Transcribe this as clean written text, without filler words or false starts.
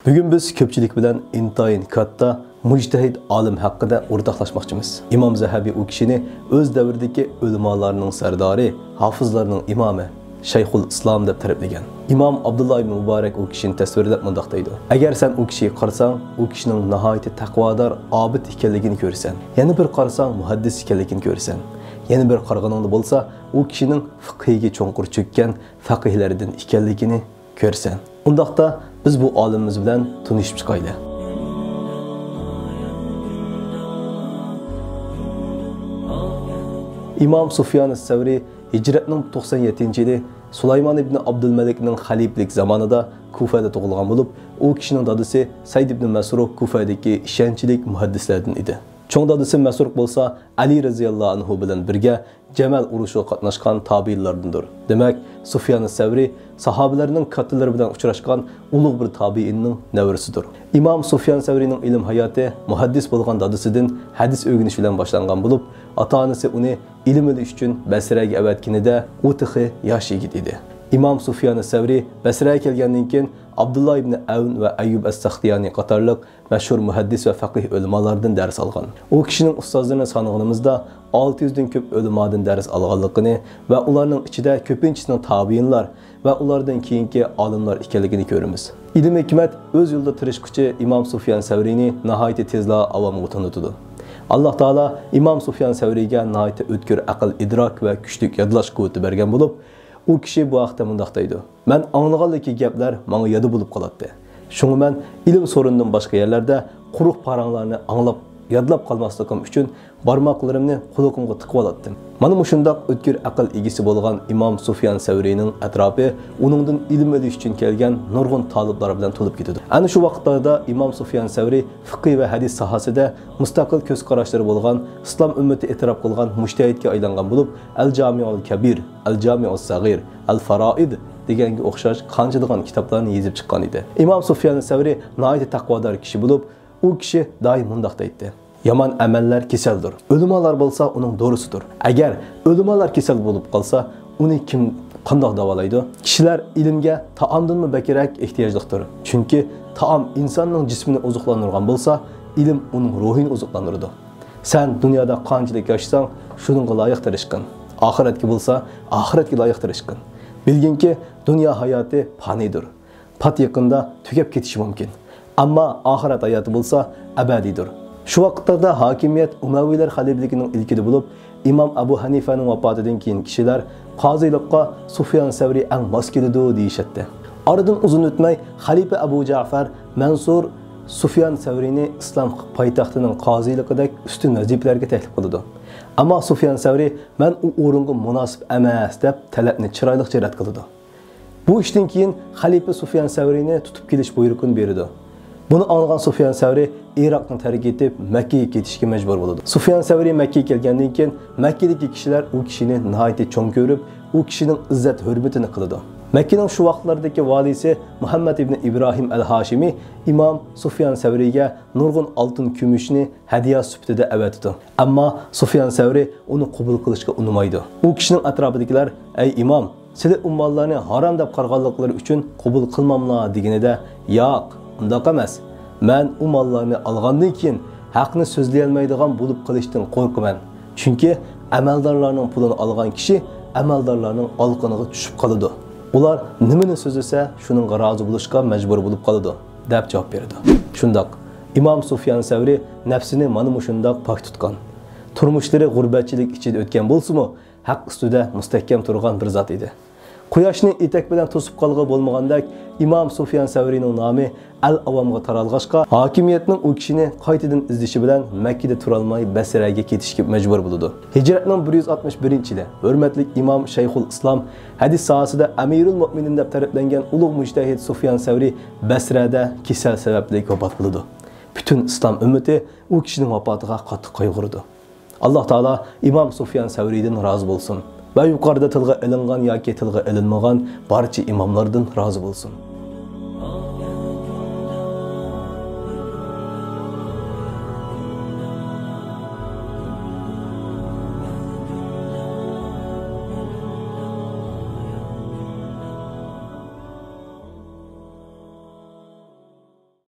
Bugun biz ko'pchilik bilan intayin katta mujtahid olim haqida o'rtoqlashmoqchimiz. Imom Zahabiy u kishini o'z davridagi ulamolarning sardori, hofizlarning imomi, Shayxul Islom deb ta'riflagan. Imom Abdullah ibn Muborak u kishini tasvirlab mundaq deydi: Agar sen u kishiga qarasang, u kishining nihoyat taqvodor, obid ekanligini ko'rsan. Yana bir qarasang, muhaddis ekanligini ko'rsan. Yana bir qarag'aningda bo'lsa, u kishining fiqhiga cho'nqur cho'kkan faqihlardan ekanligini ko'rsan. Undaqda biz bu olimimiz bilan tanishib chiqaylik. İmam Sufyan as-Savri hicretning 97-yili Sulaymon ibn Abdulmalikning xaliflik zamonida Kufada tug'ilgan bo'lib, u kishining dadasi Said ibn Masruq Kufadagi ishonchli muhaddislardan edi. Cho'ng dadasi Masruq bo'lsa Ali radhiyallohu anhu bilan birga Jamal urushiga qatnashgan tabiinlardandir. Demak, Sufyan as-Savri sahobalarning kattalari bilan uchrashgan ulug' bir tabiinning navrisidir. Imom Sufyan as-Savrining ilm hayoti muhaddis bo'lgan dadasidan hadis o'rganish bilan boshlangan bo'lib, ota-onasi uni ilm olish uchun Basraga avatganida u tixi yosh yigit edi. Imom Sufyan as-Savri Basraga kelgandan keyin Abdullah ibn Avn va Ayyub as-Saxtiyani qatorliq mashhur muhaddis va faqih ulamolardan dars olgan. U kishining ustozlarini sanag'animizda 600 dan ko'p ulamodan dars olganligini va ularning ichida ko'pinchisining tabiinlar va ulardan keyingi olimlar ekanligini ko'ramiz. Ilm hikmat o'z yo'lida tirishquchi Imom Sufyan Savrini nihoyat tezla avomga tanitdi. Alloh taolo Imom Sufyan Savriga nihoyat o'tkir aql, idrok va kuchli yodlash quvvati bergan bo'lib, u kishi bu vaqtda mundaq deydi: "Men anglaganligi gaplar menga yodi bo'lib qoladi. Shunga men ilm so'rindan boshqa yerlarda quruq paranglarni anglab yodlab qolmasligim uchun barmoqlarimni quloqimga tiqib olatdim." Mana shundoq o'tkir aql egisi bo'lgan Imom Sufyan Savrining atrofi uningdan ilm olish uchun kelgan nurg'un taliblar bilan to'lib ketadi. Ana shu vaqtlarda Imom Sufyan Savri fiqh va hadis sohasida mustaqil ko'z qarashlari bo'lgan, islom ummati e'tirof qilgan mujtahidga aylangan bo'lib, Al-Jami'ul Kabir, Al-Jami'us Sag'ir, Al-Faraid deganga o'xshash qanchadan kitoblarni yozib chiqqan edi. Imom Sufyan Savri nihoyat taqvodor kishi bo'lib, u kishi doim mundaq deydi: Yaman amallar kasaldir. Ulamolar bo'lsa uning dorisidir. Agar ulamolar kasal bo'lib qolsa, uni kim qandoq davolaydi? Kishilar ilmga taomdanmi bakrak ehtiyojlidir. Chunki taom insonning jismini oziqlantirgan bo'lsa, ilm uning ruhini oziqlantiradi. Sen dunyoda qanchalik yashasang, shuningga loyiq tirishqin. Oxiratga bo'lsa, oxiratga loyiq tirishqin. Bilginki, dunyo hayoti fanidir. Pat yaqinda tugab ketishi mumkin. Ammo oxirat hayoti bo'lsa, abadiydir. Shu vaqtda hokimiyat Umaviylar xalifligining ilkida bo'lib, Imom Abu Hanifaning vafotidan keyin kishilar qozilikqa Sufyan Savri eng mos keladi deyishadi. Oradan uzun o'tmay xalifa Abu Ja'far Mansur Sufyan Savrini islom poytaxtining qoziligidek ustun vazifalarga taklif qildi. Ammo Sufyan Savri men u o'ringa munosib emas deb talabni chiroyli rad qildi. Bu ishdan keyin xalifa Sufyan Savrini tutib kelish buyruqini berdi. Bunu anlagan Sufyan Savri Iroqni tark etib Makkaga ketishga majbur bo'ldi. Sufyan Savri Makkaga kelgandan keyin Makkadagi kishilar u kishini nihoyat cho'ng ko'rib, u kishining izzat hurmatini qildi. Makkaning shu vaqtlardagi valisi Muhammad ibn Ibrohim al-Hashimi Imom Sufyan Savriga nurg'un oltin kumushni hadiya sifatida avatdi. Ammo Sufyan Savri uni qabul qilishga unamaydi. U kishining atrofidagilar: "Ey imom, sizlar ummonlarni harom deb qarg'anliklari uchun qabul qilmamlar" deganida, "Yo'q, undaq emas. Men u mollarni olgandan keyin haqni so'zlayolmaydigan bo'lib qolishdan qo'rqaman. Chunki amaldorlarning pulini olgan kishi amaldorlarning olqiniga tushib qoladi. Ular nimani so'zlasa, shuningga rozi bo'lishga majbur bo'lib qoladi" deb javob berdi. Shundoq Imom Sufyan Savri nafsini mana shundoq pok tutgan. Turmushlari g'urbatchilik ichida o'tgan bo'lsa-mu, haq ustida mustahkam turgan bir zot edi. Quyoshni etak bilan to'sib qolgan bo'lmagandek, Imom Sufyan Savrining nomi al-avomga taralg'ashqa, hokimiyatning u kishini qaytadan izdishi bilan Makkada tura olmay Basraga ketishga majbur bo'ldi. Hijratning 161-yili hurmatli Imom Shayxul Islom hadis sohasida Amirul Mu'minin deb ta'riflangan ulug' mujtahid Sufyan Savri Basrada kasal sababli vafot qildi. Butun islom ummati u kishining vafotiga qattiq qayg'urdi. Alloh taolo Imom Sufyan Savridan rozi bo'lsin. Va yuqorida tilga ilingan yoki tilga ilinmagan barcha imomlardan rozi bo'lsin.